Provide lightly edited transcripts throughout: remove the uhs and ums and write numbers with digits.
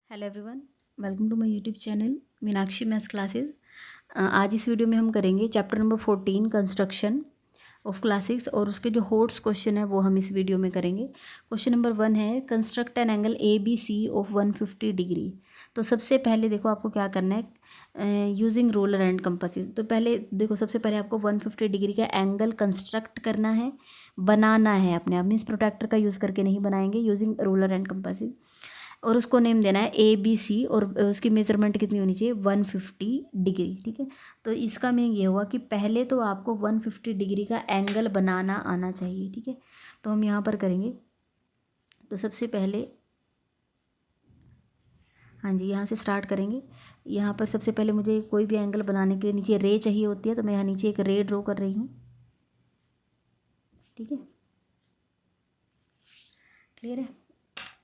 Hello everyone, welcome to my YouTube channel Meenakshi maths classes. आज इस video में हम करेंगे chapter number 14 construction of classes और उसके जो होट्स क्वेश्चन है वो हम इस वीडियो में करेंगे। क्वेश्चन नंबर 1 है construct an angle A B C of 150 degree. तो सबसे पहले देखो आपको क्या करना है यूजिंग रूलर एंड कंपासेस। तो पहले देखो सबसे पहले आपको 150 डिग्री का एंगल कंस्ट्रक्ट करना है, बनाना है अपने आप, मीन्स प्रोट्रैक्टर का यूज़ करके नहीं बनाएंगे, यूजिंग रूलर एंड कंपासेस। और उसको नेम देना है ए बी सी और उसकी मेजरमेंट कितनी होनी चाहिए 150 डिग्री। ठीक है, तो इसका मीनिंग ये हुआ कि पहले तो आपको 150 डिग्री का एंगल बनाना आना चाहिए। ठीक है, तो हम यहाँ पर करेंगे। तो सबसे पहले हाँ जी, यहाँ से स्टार्ट करेंगे। यहाँ पर सबसे पहले मुझे कोई भी एंगल बनाने के लिए नीचे रे चाहिए होती है, तो मैं यहाँ नीचे एक रे ड्रॉ कर रही हूँ। ठीक है, क्लियर है।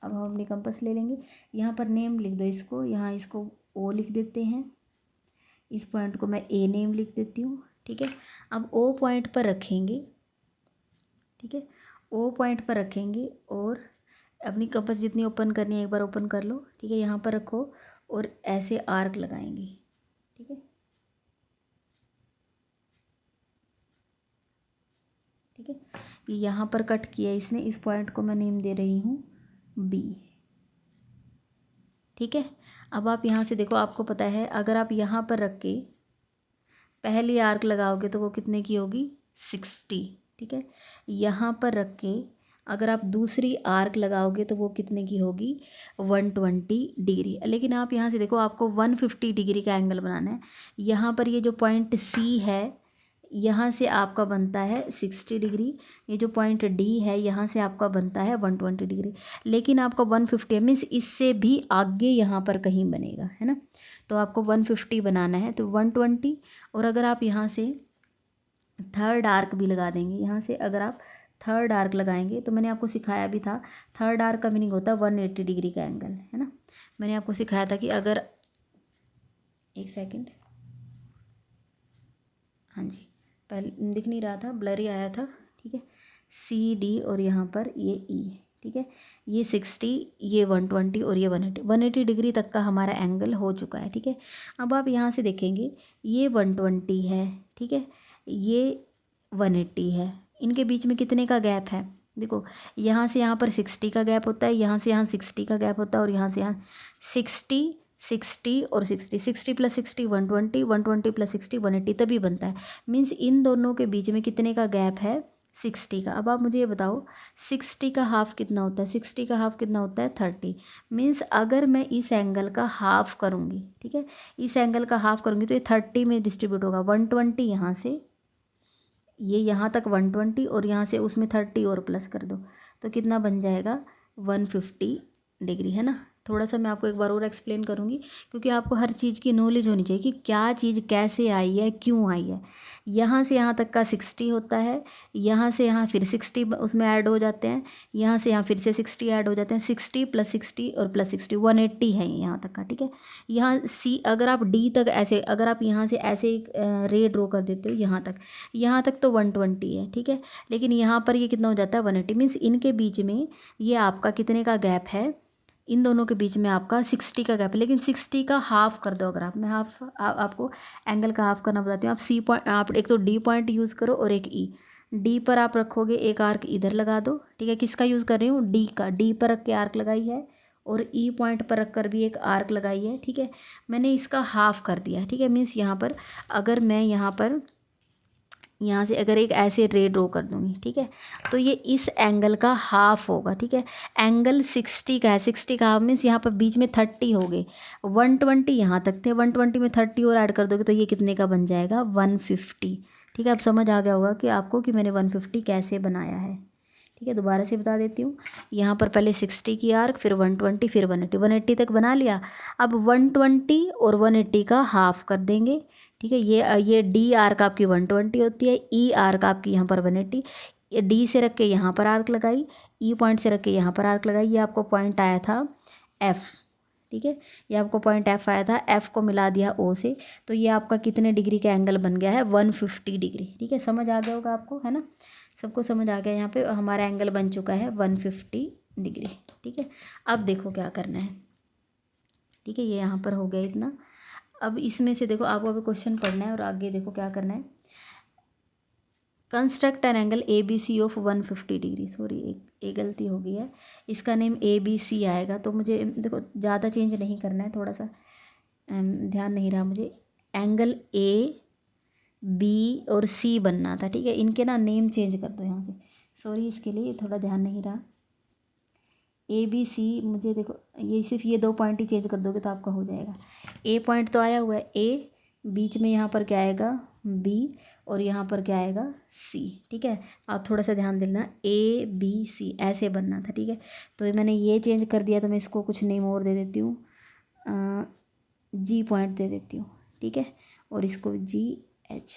अब हम अपनी कंपास ले लेंगे, यहाँ पर नेम लिख दो इसको, यहाँ इसको ओ लिख देते हैं, इस पॉइंट को मैं ए नेम लिख देती हूँ। ठीक है, अब ओ पॉइंट पर रखेंगे। ठीक है, ओ पॉइंट पर रखेंगे और अपनी कंपास जितनी ओपन करनी है एक बार ओपन कर लो। ठीक है, यहाँ पर रखो और ऐसे आर्क लगाएंगे। ठीक है, ठीक है, ये यहाँ पर कट किया इसने, इस पॉइंट को मैं नेम दे रही हूँ बी। ठीक है, अब आप यहाँ से देखो, आपको पता है अगर आप यहाँ पर रख के पहली आर्क लगाओगे तो वो कितने की होगी 60। ठीक है, यहाँ पर रख के अगर आप दूसरी आर्क लगाओगे तो वो कितने की होगी 120 डिग्री। लेकिन आप यहाँ से देखो, आपको 150 डिग्री का एंगल बनाना है। यहाँ पर ये जो पॉइंट सी है यहाँ से आपका बनता है 60 डिग्री, ये जो पॉइंट डी है यहाँ से आपका बनता है 120 डिग्री। लेकिन आपका 150 मीन्स इससे भी आगे यहाँ पर कहीं बनेगा, है ना। तो आपको 150 बनाना है, तो 120। और अगर आप यहाँ से थर्ड आर्क भी लगा देंगे, यहाँ से अगर आप थर्ड आर्क लगाएंगे तो मैंने आपको सिखाया भी था, थर्ड आर्क का मीनिंग होता है 180 डिग्री का एंगल, है ना। मैंने आपको सिखाया था कि अगर एक सेकेंड, हाँ जी, पहले दिख नहीं रहा था, ब्लरी आया था। ठीक है, सी डी और यहाँ पर ये ई। ठीक है, ये 60, ये 120 और ये 180 डिग्री तक का हमारा एंगल हो चुका है। ठीक है, अब आप यहाँ से देखेंगे ये 120 है, ठीक है, ये 180 है, इनके बीच में कितने का गैप है देखो, यहाँ से यहाँ पर 60 का गैप होता है, यहाँ से यहाँ 60 का गैप होता है और यहाँ से यहाँ 60 60 और 60, 60 प्लस 60 120, 120 प्लस 60 180 तभी बनता है। मीन्स इन दोनों के बीच में कितने का गैप है 60 का। अब आप मुझे ये बताओ 60 का हाफ कितना होता है, 60 का हाफ कितना होता है 30। मीन्स अगर मैं इस एंगल का हाफ करूँगी, ठीक है, इस एंगल का हाफ करूँगी तो ये 30 में डिस्ट्रीब्यूट होगा। 120 यहाँ से ये यहाँ तक 120 और यहाँ से उसमें 30 और प्लस कर दो तो कितना बन जाएगा 150 डिग्री, है ना। थोड़ा सा मैं आपको एक बार और एक्सप्लेन करूँगी क्योंकि आपको हर चीज़ की नॉलेज होनी चाहिए कि क्या चीज़ कैसे आई है, क्यों आई है। यहाँ से यहाँ तक का 60 होता है, यहाँ से यहाँ फिर 60 उसमें ऐड हो जाते हैं, यहाँ से यहाँ फिर से 60 ऐड हो जाते हैं, 60 प्लस 60 और प्लस 60 180 है यहाँ तक का। ठीक है, यहाँ सी अगर आप डी तक ऐसे, अगर आप यहाँ से ऐसे एक रे ड्रॉ कर देते हो यहाँ तक तो 120 है। ठीक है, लेकिन यहाँ पर ये कितना हो जाता है 180। मीन्स इनके बीच में ये आपका कितने का गैप है, इन दोनों के बीच में आपका 60 का गैप है। लेकिन 60 का हाफ कर दो, अगर आप, मैं हाफ आपको एंगल का हाफ करना बताती हूँ। आप सी पॉइंट, आप एक तो डी पॉइंट यूज़ करो और एक ई। डी पर आप रखोगे, एक आर्क इधर लगा दो। ठीक है, किसका यूज़ कर रही हूँ डी का, डी पर रख के आर्क लगाई है और ई पॉइंट पर रख कर भी एक आर्क लगाई है। ठीक है, मैंने इसका हाफ कर दिया। ठीक है, मीन्स यहाँ पर अगर मैं यहाँ से अगर एक ऐसे रे ड्रॉ कर दूँगी, ठीक है, तो ये इस एंगल का हाफ होगा। ठीक है, एंगल 60 का है, 60 का हाफ मीन्स यहाँ पर बीच में 30 हो गए, 120 यहाँ तक थे, 120 में 30 और ऐड कर दोगे तो ये कितने का बन जाएगा 150। ठीक है, अब समझ आ गया होगा कि आपको कि मैंने 150 कैसे बनाया है। ठीक है, दोबारा से बता देती हूँ। यहाँ पर पहले 60 की आर्क, फिर 120, फिर 180, 180 तक बना लिया। अब 120 और 180 का हाफ कर देंगे। ठीक है, ये डी आर्क आपकी 120 होती है, ई आर्क आपकी यहाँ पर 180। डी से रख के यहाँ पर आर्क लगाई, ई पॉइंट से रख के यहाँ पर आर्क लगाई, ये आपको पॉइंट आया था एफ। ठीक है, ये आपको पॉइंट एफ आया था, एफ को मिला दिया ओ से, तो ये आपका कितने डिग्री का एंगल बन गया है 150 डिग्री। ठीक है, समझ आ गया होगा आपको, है ना, सबको समझ आ गया। यहाँ पे हमारा एंगल बन चुका है 150 डिग्री। ठीक है, अब देखो क्या करना है। ठीक है, ये यहाँ पर हो गया इतना। अब इसमें से देखो आपको अभी क्वेश्चन पढ़ना है और आगे देखो क्या करना है। Construct an angle A B C of 150 degree, sorry एक गलती हो गई है, इसका नेम ए बी सी आएगा। तो मुझे देखो ज़्यादा चेंज नहीं करना है, थोड़ा सा ध्यान नहीं रहा मुझे। एंगल ए बी और सी बनना था, ठीक है। इनके ना नेम चेंज कर दो यहाँ से, सॉरी इसके लिए थोड़ा ध्यान नहीं रहा। ए बी सी, मुझे देखो ये सिर्फ ये 2 पॉइंट ही चेंज कर दोगे तो आपका हो जाएगा। ए पॉइंट तो आया हुआ है ए, बीच में यहाँ पर क्या आएगा बी, और यहाँ पर क्या आएगा सी, ठीक है। आप थोड़ा सा ध्यान देना, ए बी सी ऐसे बनना था, ठीक है। तो मैंने ये चेंज कर दिया, तो मैं इसको कुछ नेम और दे देती हूँ, जी पॉइंट दे देती हूँ, ठीक है। और इसको जी एच,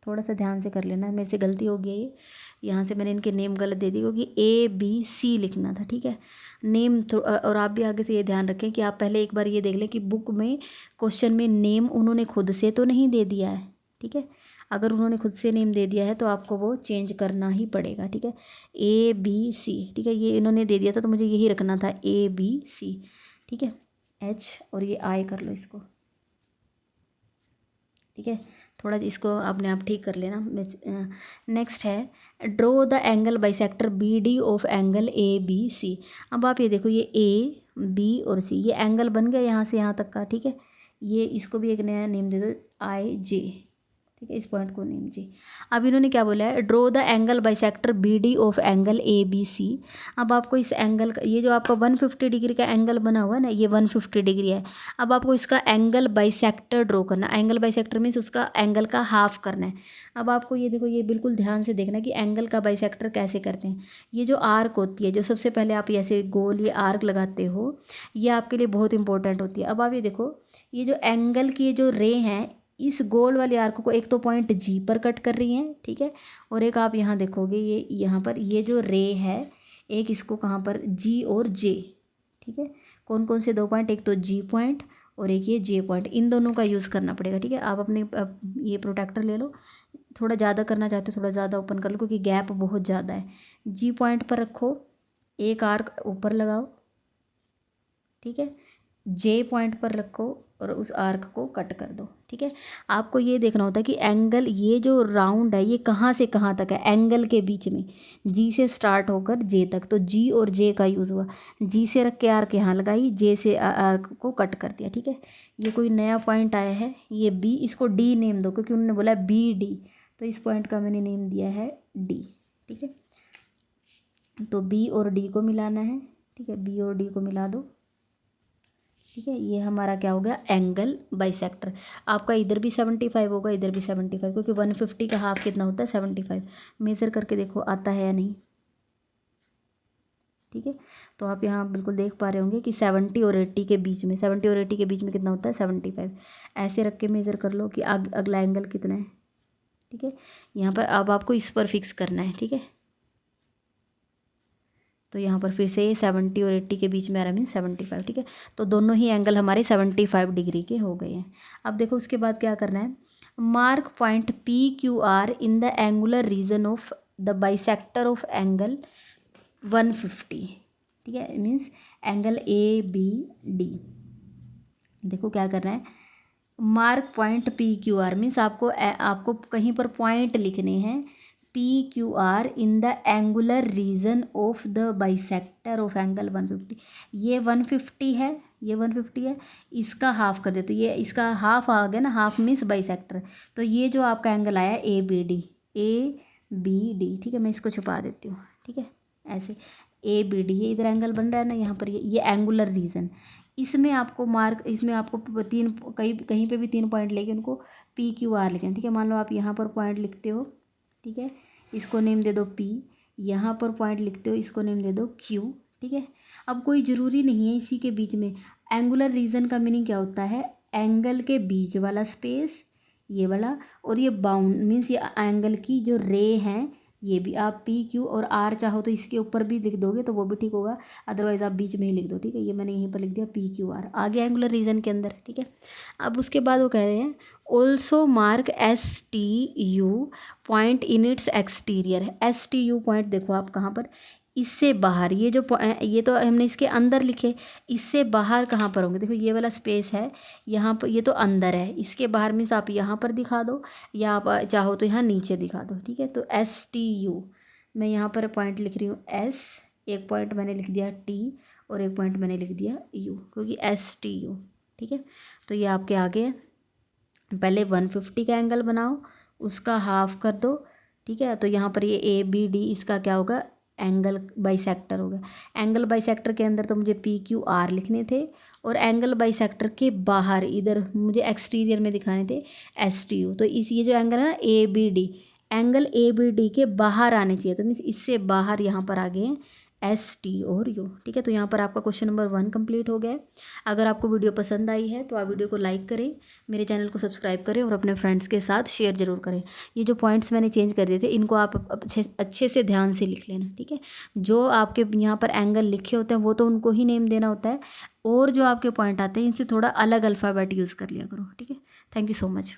थोड़ा सा ध्यान से कर लेना, मेरे से गलती हो गई है ये, यहाँ से मैंने इनके नेम गलत दे दी, क्योंकि ए बी सी लिखना था, ठीक है। नेम और आप भी आगे से ये ध्यान रखें कि आप पहले एक बार ये देख लें कि बुक में क्वेश्चन में नेम उन्होंने खुद से तो नहीं दे दिया है, ठीक है। अगर उन्होंने खुद से नेम दे दिया है तो आपको वो चेंज करना ही पड़ेगा, ठीक है। ए बी सी, ठीक है, ये इन्होंने दे दिया था तो मुझे यही रखना था ए बी सी, ठीक है। एच और ये आई कर लो इसको, ठीक है। थोड़ा इसको अपने आप ठीक कर लेना। नेक्स्ट है draw the angle bisector B D of angle A B C. अब आप ये देखो, ये ए बी और सी, ये एंगल बन गया यहाँ से यहाँ तक का, ठीक है। ये इसको भी एक नया नेम दे दो, आई जे, ठीक है, इस पॉइंट को नेम जी। अब इन्होंने क्या बोला है, draw the angle bisector B D of angle A B C. अब आपको इस एंगल का, ये जो आपका 150 डिग्री का एंगल बना हुआ है ना, ये 150 डिग्री है। अब आपको इसका एंगल बाइसेक्टर ड्रॉ करना। एंगल बाइसेक्टर मीन्स उसका एंगल का हाफ करना है। अब आपको ये देखो, ये बिल्कुल ध्यान से देखना कि एंगल का बाइसेक्टर कैसे करते हैं। ये जो आर्क होती है, जो सबसे पहले आप ऐसे गोल ये आर्क लगाते हो, ये आपके लिए बहुत इंपॉर्टेंट होती है। अब आप ये देखो, ये जो एंगल की जो रे हैं, इस गोल वाले आर्क को एक तो पॉइंट जी पर कट कर रही हैं, ठीक है। और एक आप यहाँ देखोगे, ये यहाँ पर ये जो रे है, एक इसको कहाँ पर जी और जे, ठीक है। कौन कौन से 2 पॉइंट, एक तो जी पॉइंट और एक ये जे पॉइंट, इन दोनों का यूज़ करना पड़ेगा, ठीक है। आप अपने ये प्रोटेक्टर ले लो, थोड़ा ज़्यादा करना चाहते हो थोड़ा ज़्यादा ओपन कर लो, क्योंकि गैप बहुत ज़्यादा है। जी पॉइंट पर रखो, एक आर्क ऊपर लगाओ, ठीक है। जे पॉइंट पर रखो और उस आर्क को कट कर दो, ठीक है। आपको ये देखना होता है कि एंगल, ये जो राउंड है ये कहाँ से कहाँ तक है, एंगल के बीच में, जी से स्टार्ट होकर जे तक। तो जी और जे का यूज़ हुआ, जी से रख के आर्क यहाँ लगाई, जे से आर्क को कट कर दिया, ठीक है। ये कोई नया पॉइंट आया है, ये बी, इसको डी नेम दो, क्योंकि उन्होंने बोला बी डी, तो इस पॉइंट का मैंने नेम दिया है डी, ठीक है। तो बी और डी को मिलाना है, ठीक है, बी और डी को मिला दो, ठीक है। ये हमारा क्या हो गया, एंगल बाइसेक्टर। आपका इधर भी 75 होगा, इधर भी 75, क्योंकि 150 का हाफ कितना होता है 75। मेज़र करके देखो आता है या नहीं, ठीक है। तो आप यहाँ बिल्कुल देख पा रहे होंगे कि 70 और 80 के बीच में, 70 और 80 के बीच में कितना होता है 75। ऐसे रख के मेज़र कर लो कि अगला एंगल कितना है, ठीक है। यहाँ पर अब आपको इस पर फिक्स करना है, ठीक है। तो यहाँ पर फिर से 70 और 80 के बीच में आ रहा, मीन 75, ठीक है। तो दोनों ही एंगल हमारे 75 डिग्री के हो गए हैं। अब देखो उसके बाद क्या करना है, mark point P Q R in the angular region of the bisector of angle 150, ठीक है, means angle A B D. देखो क्या करना है, mark point P Q R means आपको कहीं पर पॉइंट लिखने हैं, P Q R in the angular region of the bisector of angle 150। ये 150 है, ये 150 है, इसका हाफ कर दे, तो ये इसका हाफ आ गया ना, हाफ मीन्स बाइसेक्टर। तो ये जो आपका एंगल आया A B D, A B D, ठीक है। मैं इसको छुपा देती हूँ, ठीक है, ऐसे ए बी डी, ये इधर एंगल बन रहा है ना यहाँ पर, ये एंगुलर रीजन। इसमें आपको इसमें आपको कहीं पे भी 3 पॉइंट लेके उनको पी क्यू आर लिखना, ठीक है। मान लो आप यहाँ पर पॉइंट लिखते हो, ठीक है, इसको नेम दे दो पी, यहाँ पर पॉइंट लिखते हो, इसको नेम दे दो क्यू, ठीक है। अब कोई ज़रूरी नहीं है इसी के बीच में, एंगुलर रीजन का मीनिंग क्या होता है, एंगल के बीच वाला स्पेस, ये वाला, और ये बाउंड मीन्स ये एंगल की जो रे हैं, ये भी आप पी क्यू और आर चाहो तो इसके ऊपर भी लिख दोगे तो वो भी ठीक होगा, अदरवाइज़ आप बीच में ही लिख दो, ठीक है। ये मैंने यहीं पर लिख दिया पी क्यू आर, आगे एंगुलर रीजन के अंदर, ठीक है। अब उसके बाद वो कह रहे हैं also mark S T U point in its exterior. S T U point देखो आप कहाँ पर, इससे बाहर ये जो ये तो हमने इसके अंदर लिखे, इससे बाहर कहाँ पर होंगे? देखो ये वाला स्पेस है यहाँ पर, ये तो अंदर है, इसके बाहर मीन्स आप यहाँ पर दिखा दो या आप चाहो तो यहाँ नीचे दिखा दो, ठीक है। तो STU मैं यहाँ पर पॉइंट लिख रही हूँ S, एक पॉइंट मैंने लिख दिया T और एक पॉइंट मैंने लिख दिया U, क्योंकि STU, ठीक है। तो ये आपके आगे है। पहले 150 का एंगल बनाओ, उसका हाफ कर दो, ठीक है। तो यहाँ पर ये ABD इसका क्या होगा? एंगल बाइसेक्टर होगा। एंगल बाइसेक्टर के अंदर तो मुझे PQR लिखने थे और एंगल बाइसेक्टर के बाहर इधर मुझे एक्सटीरियर में दिखाने थे STU। तो इस ये जो एंगल है ना ABD, एंगल ABD के बाहर आने चाहिए, तो मीन्स इससे बाहर यहाँ पर आ गए हैं ST और U, ठीक है। तो यहाँ पर आपका क्वेश्चन नंबर 1 कंप्लीट हो गया है। अगर आपको वीडियो पसंद आई है तो आप वीडियो को लाइक करें, मेरे चैनल को सब्सक्राइब करें और अपने फ्रेंड्स के साथ शेयर ज़रूर करें। ये जो पॉइंट्स मैंने चेंज कर दिए थे इनको आप अच्छे से ध्यान से लिख लेना, ठीक है। जो आपके यहाँ पर एंगल लिखे होते हैं वो तो उनको ही नेम देना होता है, और जो आपके पॉइंट आते हैं इनसे थोड़ा अलग अल्फ़ाबेट यूज़ कर लिया करो, ठीक है। Thank you so much.